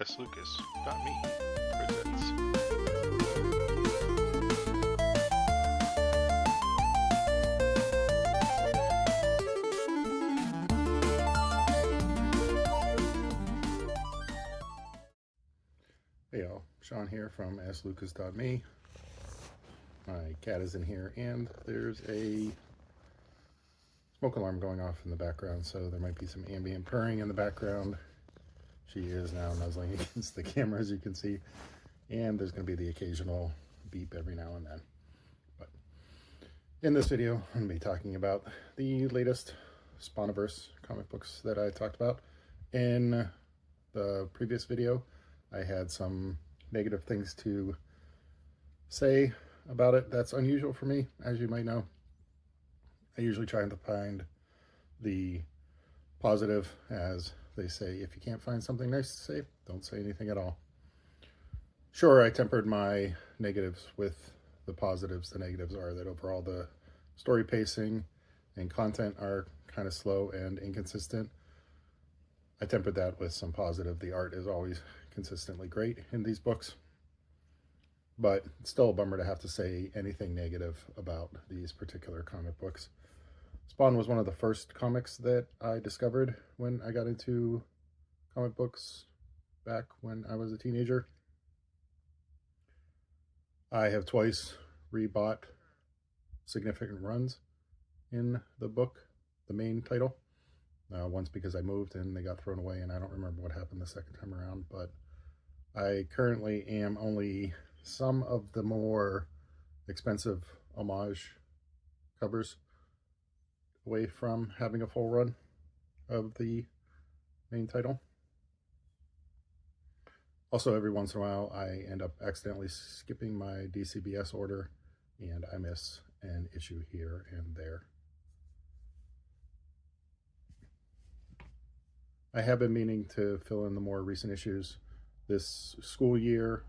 SLucas.me presents. Hey y'all, Sean here from SLucas.me. My cat is in here and there's a smoke alarm going off in the background, so there might be some ambient purring in the background. She is now nuzzling against the camera, as you can see, and there's going to be the occasional beep every now and then. But in this video, I'm going to be talking about the latest Spawniverse comic books that I talked about. In the previous video, I had some negative things to say about it. That's unusual for me, as you might know. I usually try to find the positive, as they say, if you can't find something nice to say, don't say anything at all. Sure, I tempered my negatives with the positives. The negatives are that overall the story pacing and content are kind of slow and inconsistent. I tempered that with some positive. The art is always consistently great in these books, but it's still a bummer to have to say anything negative about these particular comic books. Spawn was one of the first comics that I discovered when I got into comic books back when I was a teenager. I have twice rebought significant runs in the book, the main title. Once because I moved and they got thrown away, and I don't remember what happened the second time around, but I currently am only some of the more expensive homage covers away from having a full run of the main title. Also, every once in a while, I end up accidentally skipping my DCBS order, and I miss an issue here and there. I have been meaning to fill in the more recent issues. This school year,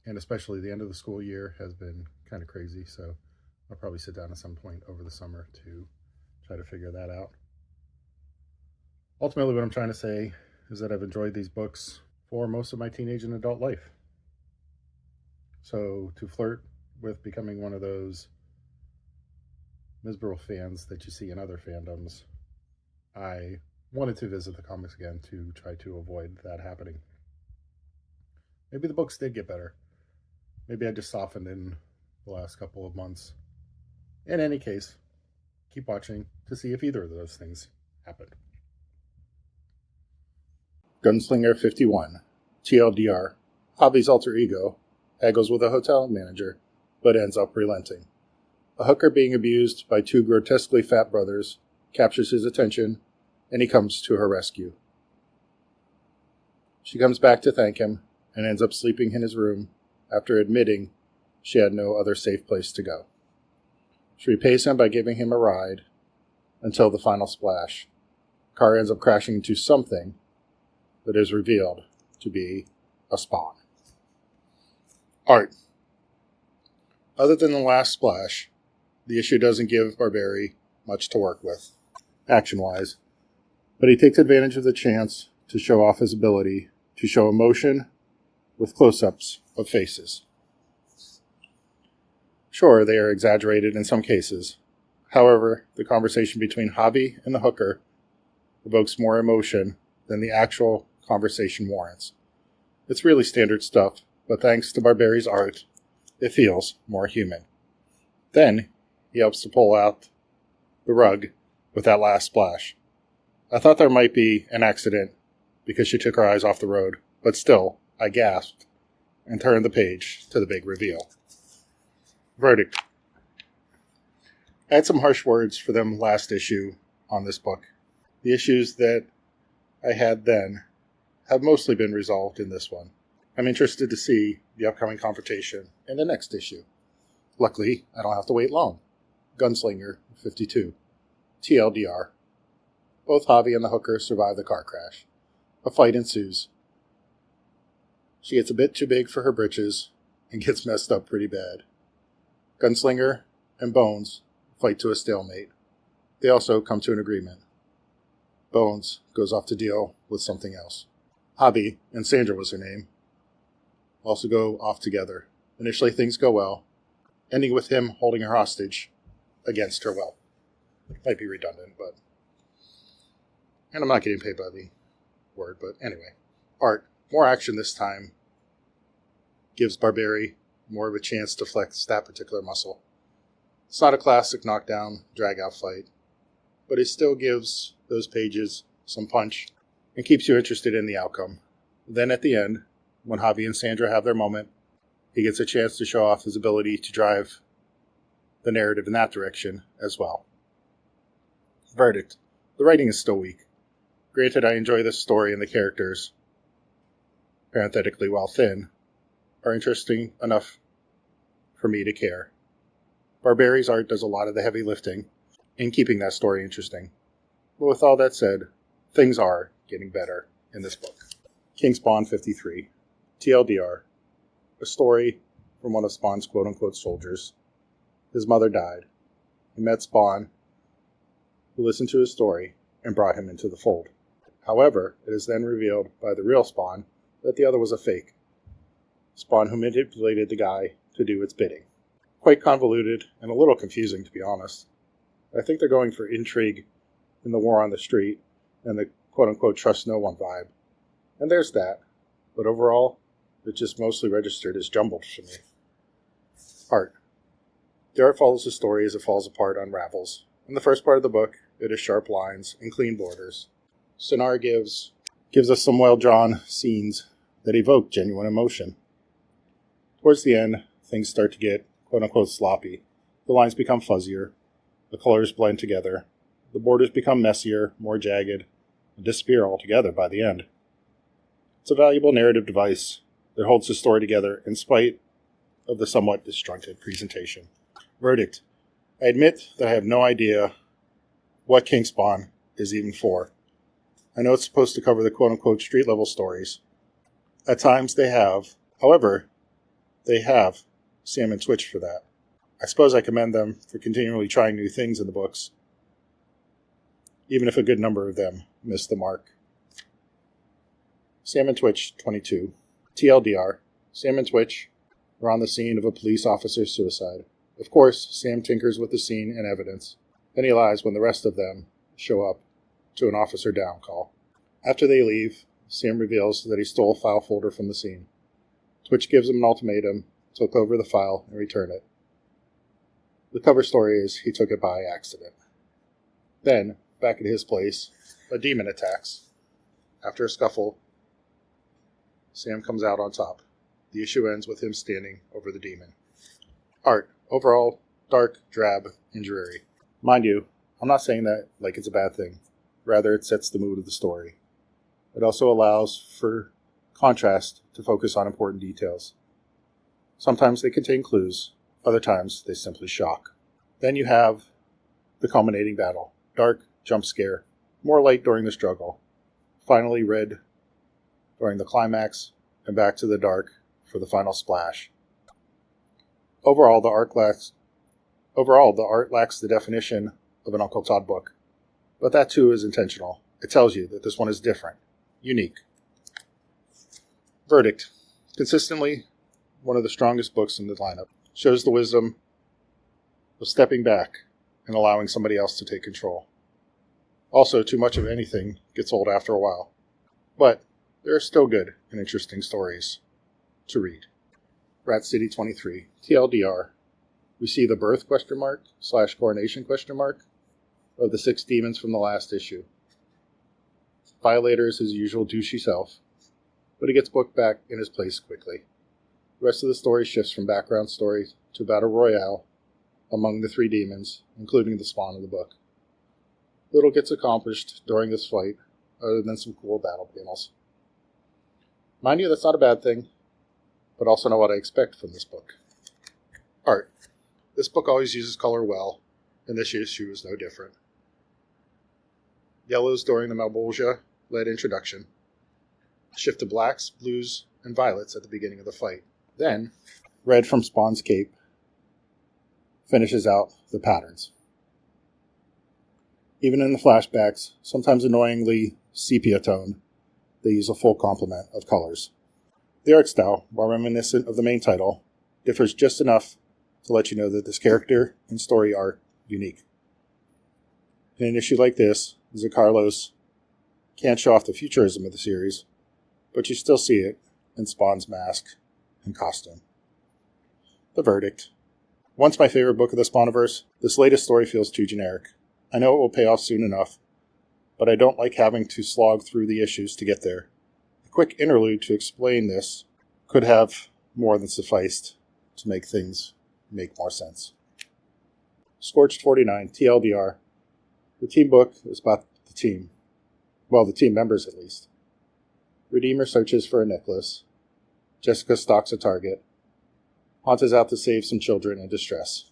and especially the end of the school year, has been kind of crazy, so I'll probably sit down at some point over the summer to try to figure that out. Ultimately, what I'm trying to say is that I've enjoyed these books for most of my teenage and adult life. So to flirt with becoming one of those miserable fans that you see in other fandoms, I wanted to visit the comics again to try to avoid that happening. Maybe the books did get better. Maybe I just softened in the last couple of months. In any case, keep watching to see if either of those things happened. Gunslinger 51, TLDR. Hobby's alter ego haggles with a hotel manager, but ends up relenting. A hooker being abused by two grotesquely fat brothers captures his attention, and he comes to her rescue. She comes back to thank him and ends up sleeping in his room after admitting she had no other safe place to go. She repays him by giving him a ride until the final splash. The car ends up crashing into something that is revealed to be a spawn. Art. Other than the last splash, the issue doesn't give Barberi much to work with, action-wise, but he takes advantage of the chance to show off his ability to show emotion with close-ups of faces. Sure, they are exaggerated in some cases. However, the conversation between Javi and the hooker evokes more emotion than the actual conversation warrants. It's really standard stuff, but thanks to Barberi's art, it feels more human. Then, he helps to pull out the rug with that last splash. I thought there might be an accident because she took her eyes off the road, but still, I gasped and turned the page to the big reveal. Verdict. I had some harsh words for them last issue on this book. The issues that I had then have mostly been resolved in this one. I'm interested to see the upcoming confrontation in the next issue. Luckily, I don't have to wait long. Gunslinger 52. TLDR. Both Javi and the hooker survive the car crash. A fight ensues. She gets a bit too big for her britches and gets messed up pretty bad. Gunslinger and Bones fight to a stalemate. They also come to an agreement. Bones goes off to deal with something else. Javi, and Sandra was her name, also go off together. Initially things go well, ending with him holding her hostage against her will. Might be redundant, but... And I'm not getting paid by the word, but anyway. Art. More action this time. Gives Barberi more of a chance to flex that particular muscle. It's not a classic knockdown, drag-out fight, but it still gives those pages some punch and keeps you interested in the outcome. Then at the end, when Javi and Sandra have their moment, he gets a chance to show off his ability to drive the narrative in that direction as well. Verdict. The writing is still weak. Granted, I enjoy this story and the characters, parenthetically while thin, are interesting enough for me to care. Barberi's art does a lot of the heavy lifting in keeping that story interesting. But with all that said, things are getting better in this book. King Spawn 53. TLDR. A story from one of Spawn's quote-unquote soldiers. His mother died. He met Spawn, who listened to his story and brought him into the fold. However, it is then revealed by the real Spawn that the other was a fake. Spawn who manipulated the guy to do its bidding. Quite convoluted and a little confusing, to be honest. I think they're going for intrigue in the war on the street and the quote-unquote trust no one vibe. And there's that. But overall, it just mostly registered as jumbled for me. Art. The art follows the story as it falls apart, unravels. In the first part of the book, it is sharp lines and clean borders. Sonar gives us some well-drawn scenes that evoke genuine emotion. Towards the end, things start to get quote-unquote sloppy. The lines become fuzzier. The colors blend together. The borders become messier, more jagged, and disappear altogether by the end. It's a valuable narrative device that holds the story together in spite of the somewhat disjointed presentation. Verdict. I admit that I have no idea what King Spawn is even for. I know it's supposed to cover the quote-unquote street-level stories. At times they have. However, they have Sam and Twitch for that. I suppose I commend them for continually trying new things in the books, even if a good number of them miss the mark. Sam and Twitch 22. TLDR. Sam and Twitch are on the scene of a police officer's suicide. Of course, Sam tinkers with the scene and evidence. Then he lies when the rest of them show up to an officer down call. After they leave, Sam reveals that he stole a file folder from the scene. Twitch gives him an ultimatum to look over the file and return it. The cover story is he took it by accident. Then, back at his place, a demon attacks. After a scuffle, Sam comes out on top. The issue ends with him standing over the demon. Art. Overall, dark, drab, and dreary. Mind you, I'm not saying that like it's a bad thing. Rather, it sets the mood of the story. It also allows for contrast to focus on important details. Sometimes they contain clues, other times they simply shock. Then you have the culminating battle. Dark, jump scare, more light during the struggle. Finally red during the climax, and back to the dark for the final splash. Overall, the art lacks the definition of an Uncle Todd book. But that too is intentional. It tells you that this one is different, unique. Verdict. Consistently, one of the strongest books in the lineup. Shows the wisdom of stepping back and allowing somebody else to take control. Also, too much of anything gets old after a while. But there are still good and interesting stories to read. Rat City 23. TLDR. We see the birth / coronation of the 6 demons from the last issue. Violator is his usual douchey self, but he gets booked back in his place quickly. The rest of the story shifts from background story to battle royale among the 3 demons, including the spawn of the book. Little gets accomplished during this fight, other than some cool battle panels. Mind you, that's not a bad thing, but also know what I expect from this book. Art. This book always uses color well, and this issue is no different. Yellows during the Malbolgia-led introduction. Shift to blacks, blues, and violets at the beginning of the fight. Then, red from Spawn's cape finishes out the patterns. Even in the flashbacks, sometimes annoyingly sepia toned, they use a full complement of colors. The art style, while reminiscent of the main title, differs just enough to let you know that this character and story are unique. In an issue like this, Carlos can't show off the futurism of the series, but you still see it in Spawn's mask and costume. The verdict. Once my favorite book of the Spawniverse, this latest story feels too generic. I know it will pay off soon enough, but I don't like having to slog through the issues to get there. A quick interlude to explain this could have more than sufficed to make things make more sense. Scorched 49, TLDR. The team book is about the team. Well, the team members at least. Redeemer searches for a necklace. Jessica stalks a target. Haunt is out to save some children in distress.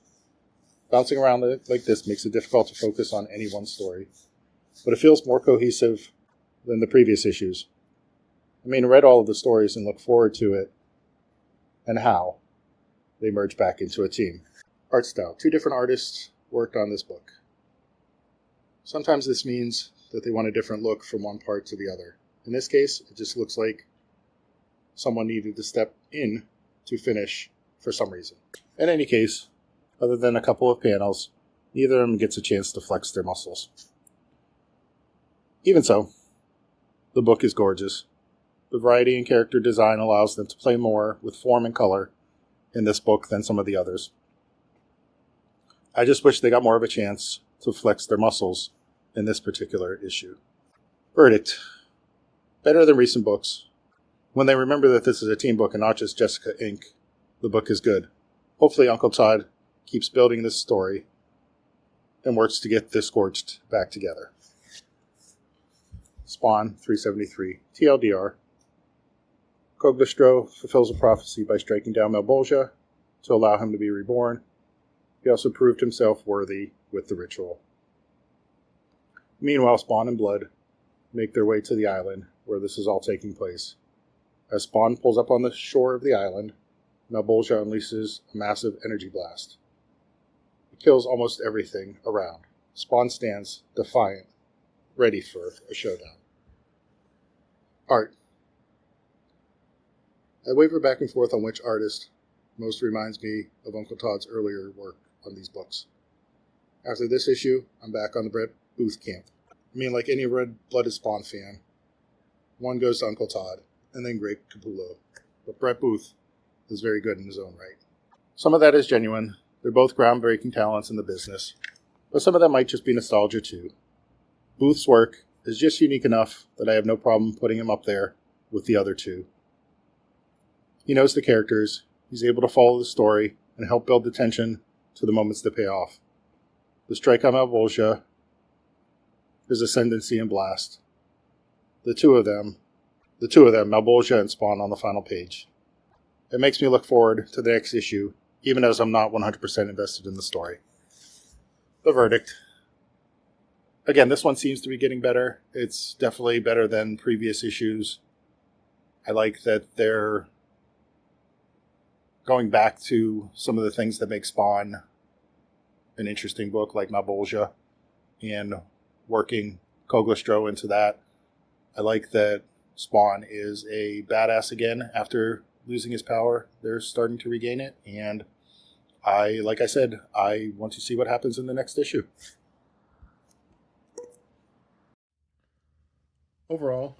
Bouncing around like this makes it difficult to focus on any one story, but it feels more cohesive than the previous issues. I mean, I read all of the stories and look forward to it and how they merge back into a team. Art style. 2 different artists worked on this book. Sometimes this means that they want a different look from one part to the other. In this case, it just looks like someone needed to step in to finish for some reason. In any case, other than a couple of panels, neither of them gets a chance to flex their muscles. Even so, the book is gorgeous. The variety in character design allows them to play more with form and color in this book than some of the others. I just wish they got more of a chance to flex their muscles in this particular issue. Verdict. Better than recent books. When they remember that this is a team book and not just Jessica Inc., the book is good. Hopefully Uncle Todd keeps building this story and works to get this Scorched back together. Spawn 373, TLDR. Koglistro fulfills a prophecy by striking down Malbolgia to allow him to be reborn. He also proved himself worthy with the ritual. Meanwhile, Spawn and Blood make their way to the island where this is all taking place. As Spawn pulls up on the shore of the island, Malbolgia unleashes a massive energy blast. It kills almost everything around. Spawn stands defiant, ready for a showdown. Art. I waver back and forth on which artist most reminds me of Uncle Todd's earlier work on these books. After this issue, I'm back on the Brett Booth camp. I mean, like any red-blooded Spawn fan, one goes to Uncle Todd, and then Greg Capullo. But Brett Booth is very good in his own right. Some of that is genuine. They're both groundbreaking talents in the business. But some of that might just be nostalgia too. Booth's work is just unique enough that I have no problem putting him up there with the other two. He knows the characters, he's able to follow the story, and help build the tension to the moments that pay off. The strike on Malbolgia, his ascendancy and blast. The two of them, Malbolgia and Spawn on the final page. It makes me look forward to the next issue, even as I'm not 100% invested in the story. The verdict. Again, this one seems to be getting better. It's definitely better than previous issues. I like that they're going back to some of the things that make Spawn an interesting book, like Malbolgia, and working Koglistro into that. I like that Spawn is a badass again after losing his power. They're starting to regain it, and like I said, I want to see what happens in the next issue. Overall,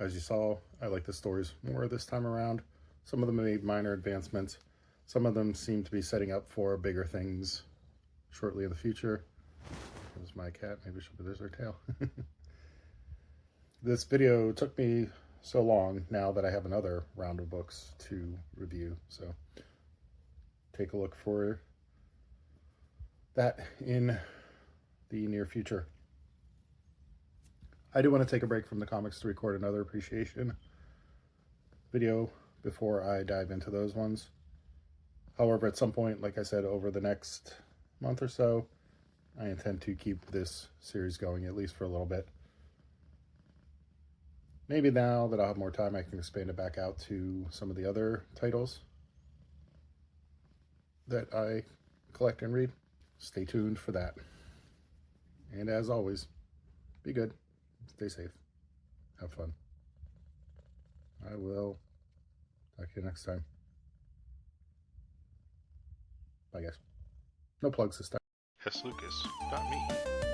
as you saw, I like the stories more this time around. Some of them made minor advancements. Some of them seem to be setting up for bigger things shortly in the future. There's my cat. Maybe there's her tail. This video took me so long now that I have another round of books to review. So take a look for that in the near future. I do want to take a break from the comics to record another appreciation video before I dive into those ones. However, at some point, like I said, over the next month or so, I intend to keep this series going, at least for a little bit. Maybe now that I'll have more time, I can expand it back out to some of the other titles that I collect and read. Stay tuned for that. And as always, be good, stay safe, have fun. I will talk to you next time. Bye, guys. No plugs this time. SLucas.me